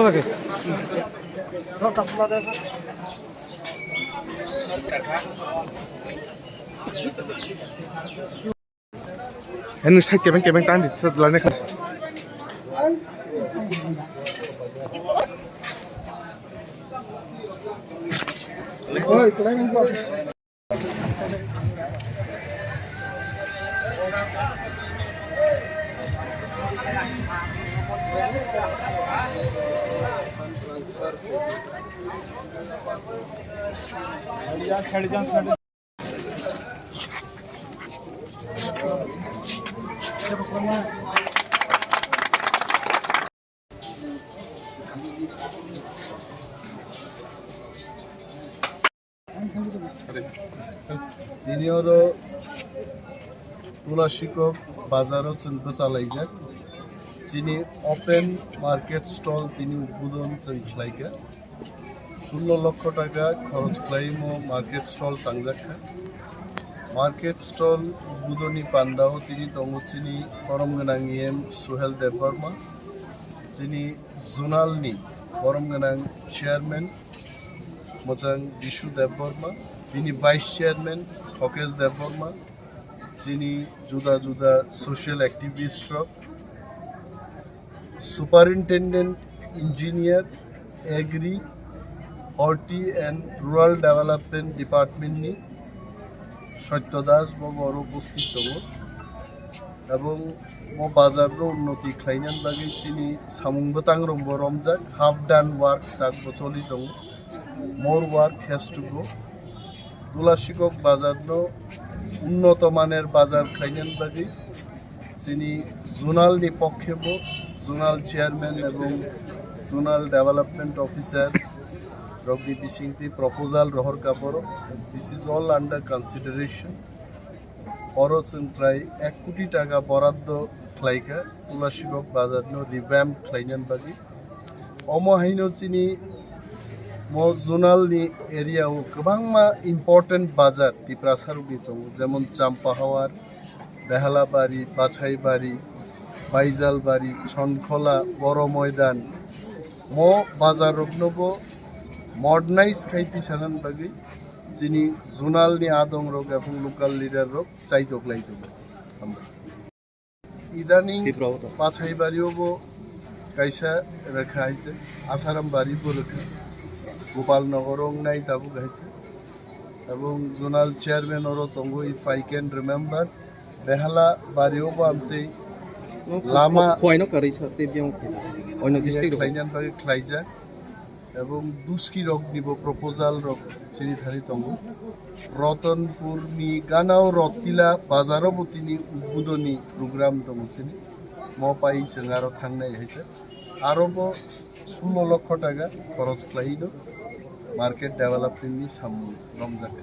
লাগে এনে সাই cabin cabin টান দিতে লাইনে খান ওই ক্লাইমিং পাস छड़ जान তুলাশিকক বাজারও চালাইজাক যিনি ওপেন মার্কেট স্টল তিনি উদ্বোধন চাইকা 16 লক্ষ টাকা খরচ খাইমো মার্কেট স্টল টাংজাখা মার্কেট স্টল উদ্বোধনী পান্দাও তিনি দঙ্গচিনি করমগোনাं এম সুহেল দেববর্মা যিনি জোনালনি করমগোনাं চেয়ারম্যান মোজাং বিশু দেববর্মা তিনি ভাইস চেয়ারম্যান খকেশ দেববর্মা যিনি জুদা জুদা social activist superintendent engineer agri horti and rural development ডিপার্টমেন্টনি সত্য দাস বড় উপস্থিত দङ এবং বাজারর উন্নতি খাইনান বাকি চিনি সামুংবো তাंग्रंबो रमजाक हाफ डान वार्क दागबो चलि दङ मोर वार्क हैज टू गो তুলাশিকক বাজারনো উন্নত মানের বাজার খাইনান বাকি যিনি জোনালনি পক্ষেবো জোনাল চেয়ারম্যান এবং জোনাল ডেভেলপমেন্ট অফিসার রবি বিসিংতি প্রপোজাল রহর কাপড় this is all under consideration পরচন প্রায় 1 কোটি টাকা বরাদ্দ খাইকা তুলাশিকক বাজারনো রিভ্যাম্প খাইনান বাকি অমহাইনো চিনি মো জোনালনি এরিয়াও गोबांमा इम्पर्टेन्ट बाजार टिप्रासारुनि दङ जेमन चाम्पाहावार बेहालाबारी बाछाइबारी बाइजालबारी छनखला बड़ मयदान मो बाजार रगनबो मर्डनाइज खाइति सानान बागै जिनि जूनालनि आदं रग एवं लोकाल लिडार रग चाइदोगलाई दङ इदानिं बाछाइबारियावबो गायसा रेखा आइছে आसाराम बारिबो रेखा गोपालनगर नाई दाबो गाइছে এবং জোনাল চেয়ারম্যানরও দङ ইফ আই ক্যান রিমেম্বার বেহালা বারিयावबो আমতে লামা খয়নো কারি সাথে দিও অন্য ডিস্ট্রিক্ট খাইনান বারি খাইজা এবং দুস্কি রক দিব প্রপোজাল রক চিনি থারি দङ রতনপুরনি গানাও রতিলা বাজারও তিনি উদ্বোধনী প্রোগ্রাম দङ চিনি মপাই जोंआरो थांनाय হইছে আরবো 16 লক্ষ টাকা খরচ খাইলো মার্কেট ডেভেলপমেন্টনি সামু রমজান